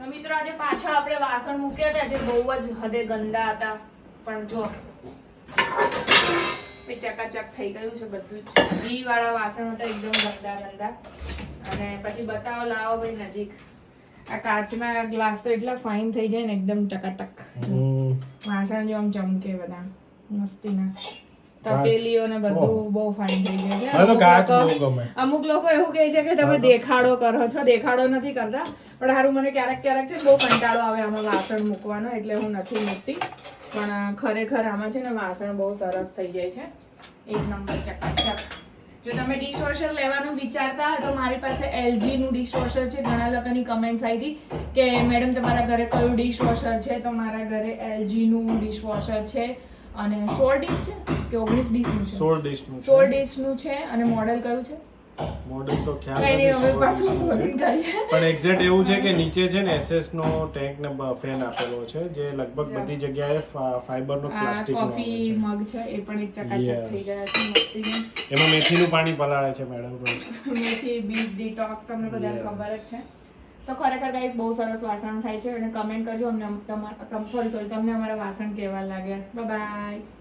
મિત્રો આજે પાછા આપણે વાસણ મૂક્યા હતા જે બહુ જ હદે ગંદા હતા પણ જો ચકાચક થઈ ગયું છે બધું જ ઘી વાળા વાસણ હતા એકદમ ગંદા અને પછી બતાવો લાવો ભાઈ નજીક આ કાચના ગ્લાસ તો એટલા ફાઇન થઈ જાય ને એકદમ ટકાટક વાસણ જો આમ ચમકે બધા મસ્તીના તપેલીઓ ને બધું બહુ ફાઇન થઈ ગયું છે અમુક લોકો એવું કહે છે કે તમે દેખાડો કરો છો દેખાડો નથી કરતા પણ હારું મને ક્યારેક છે બહુ કંટાળો આવે આમાં વાસણ મૂકવાનો એટલે હું નથી મૂકતી પણ ખરેખર આમાં છે ને વાસણ બહુ સરસ થઈ જાય છે એક નંબર ચકાચક જો તમે ડિશવોશર લેવાનું વિચારતા હોય તો મારી પાસે LG નું ડિશવોશર છે ઘણા લોકોની કમેન્ટ્સ આવી હતી કે મેડમ તમારા ઘરે કયું ડિશવોશર છે તો મારા ઘરે LG નું ડિશવોશર છે અને 16 ડીશ છે કે 19 ડીશનું છે 16 ડીશનું છે અને મોડેલ કયું છે મોડેલ તો ખ્યાલ નથી પણ એક્ઝેક્ટ એવું છે કે નીચે છે ને SS નો ટેન્ક ને ફેન આપેલો છે જે લગભગ બધી જગ્યાએ ફાઈબર નો પ્લાસ્ટિક નો કોફી મગ છે એ પણ એક ચકાચક થઈ ગયા છે મસ્તી એમાં મેથીનું પાણી પલાળે છે મેડમ રોજ મેથી બીટ ડિટોક્સ તમને બધાને ખબર જ છે તો ખરેખર ગાઈસ બહુ સરસ વાસણ થાય છે અને કમેન્ટ કરજો અમને તમને અમારા વાસણ કેવા લાગ્યા બાય બાય